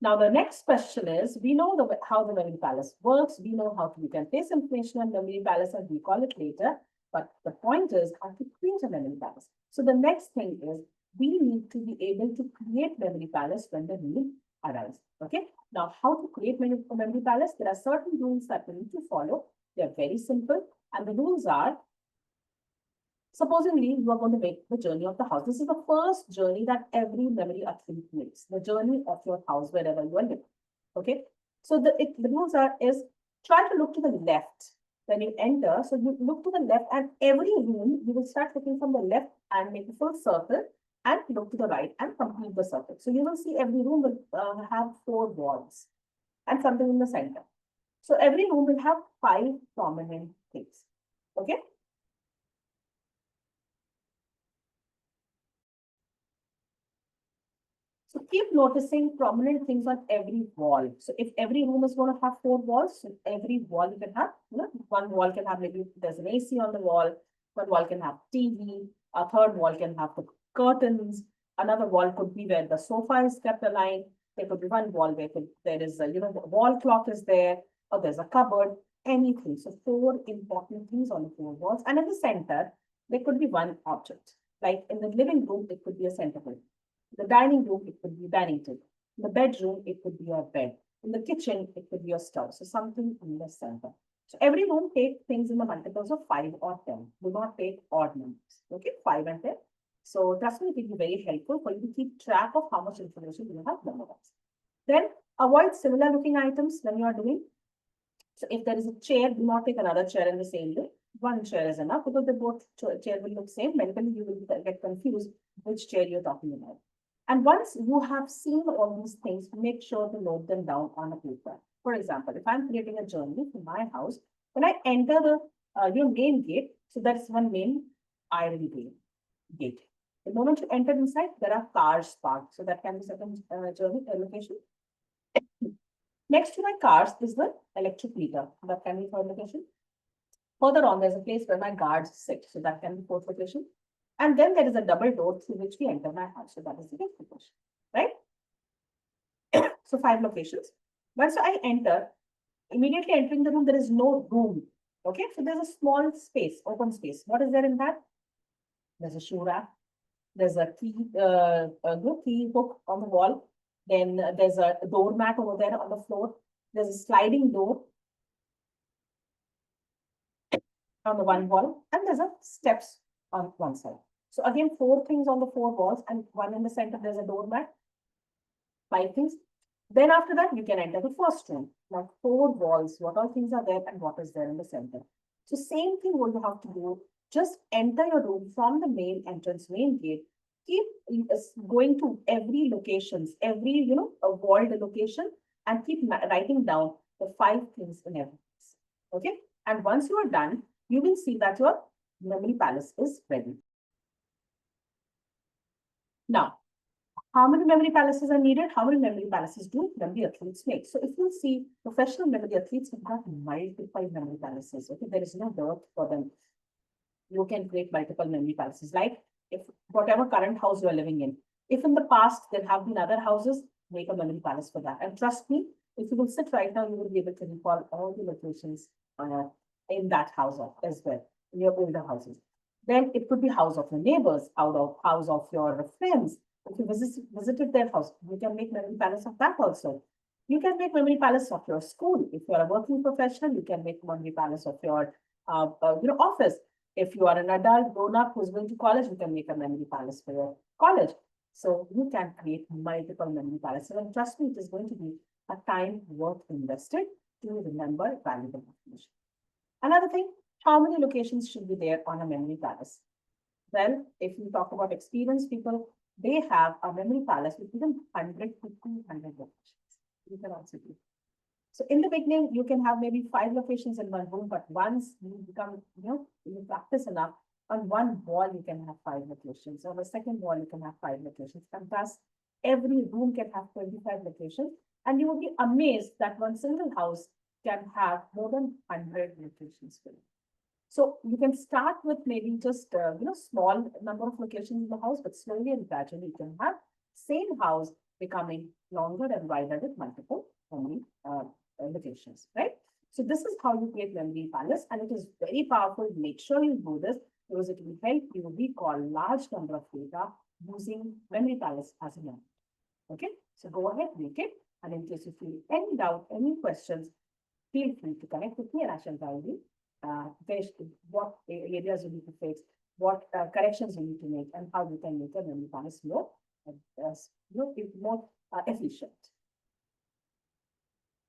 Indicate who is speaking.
Speaker 1: Now, the next question is, we know how the memory palace works. We know how we can place information on memory palace and recall it later. But the point is how to create a memory palace. So the next thing is we need to be able to create memory palace when the need arises. Okay. Now, how to create memory palace? There are certain rules that we need to follow. They're very simple. And the rules are, supposedly, you are going to make the journey of the house. This is the first journey that every memory athlete makes, the journey of your house, wherever you are living. Okay. So the rules is try to look to the left when you enter. So you look to the left, and every room you will start looking from the left and make a full circle and look to the right and complete the circle. So you will see every room will have 4 walls and something in the center. So every room will have 5 prominent things. Okay. So keep noticing prominent things on every wall. So if every room is going to have 4 walls, so every wall you can have, one wall can have, maybe there's an AC on the wall, one wall can have TV, a third wall can have the curtains, another wall could be where the sofa is kept aligned. There could be one wall where there is a, the wall clock is there, or there's a cupboard, anything. So 4 important things on the 4 walls. And in the center, there could be one object. Like in the living room, it could be a center table. The dining room, it could be dining table. In the bedroom, it could be your bed. In the kitchen, it could be your stove. So something in the center. So every room take things in the multiples of 5 or 10. Do not take odd numbers. Okay, 5 and 10. So trust me, it will be very helpful for you to keep track of how much information you have memorized. Then avoid similar looking items when you are doing. So if there is a chair, do not take another chair in the same way. One chair is enough because the both chair will look same. Mentally, you will get confused which chair you're talking about. And once you have seen all these things, make sure to note them down on a paper. For example, if I'm creating a journey for my house, when I enter the your main gate, so that's one main iron gate. The moment you enter inside, there are cars parked. So that can be second journey location. Next to my cars is the electric meter. That can be third location. Further on, there's a place where my guards sit. So that can be fourth location. And then there is a double door through which we enter my house. So that is the fifth location, right? So 5 locations. Once I enter, immediately entering the room, there is no room. Okay, so there's a small space, open space. What is there in that? There's a shoe rack. There's a key hook on the wall. Then there's a doormat over there on the floor. There's a sliding door on the one wall, and there's a steps on one side. So again, 4 things on the 4 walls, and one in the center, there's a doormat. 5 things. Then after that, you can enter the first room. Now 4 walls, what all things are there and what is there in the center. So same thing what you have to do, just enter your room from the main entrance, main gate. Keep going to every locations, every, a walled location, and keep writing down the 5 things in every place. Okay. And once you are done, you will see that your memory palace is ready. Now, how many memory palaces are needed? How many memory palaces do memory athletes make? So if you see professional memory athletes have got multiple memory palaces. Okay, there is no dearth for them. You can create multiple memory palaces. Like if whatever current house you are living in, if in the past there have been other houses, make a memory palace for that. And trust me, if you will sit right now, you will be able to recall all the locations in that house as well, in your older houses. Then it could be house of your neighbors, house of your friends. If you visited their house, you can make memory palace of that also. You can make memory palace of your school. If you are a working professional, you can make memory palace of your office. If you are an adult grown up who's going to college, you can make a memory palace for your college. So you can create multiple memory palaces. And trust me, it is going to be a time worth invested to remember valuable information. Another thing, how many locations should be there on a memory palace? Well, if you talk about experienced people, they have a memory palace with even 100 to 200 locations. You can also do. So in the beginning, you can have maybe 5 locations in one room, but once you become, you practice enough, on one wall, you can have 5 locations. On the second wall, you can have 5 locations. And thus, every room can have 25 locations. And you will be amazed that one single house can have more than 100 locations. So you can start with maybe just, small number of locations in the house, but slowly and gradually you can have same house becoming longer and wider with multiple memory locations, right? So this is how you create memory palace, and it is very powerful. Make sure you do this because it will help you recall large number of data using memory palace as a memory. Okay, so go ahead, make it. And in case you feel any doubt, any questions, feel free to connect with me and I shall guide you. Finish what areas you need to fix, what corrections you need to make, and how you can make a memory palace more, more efficient.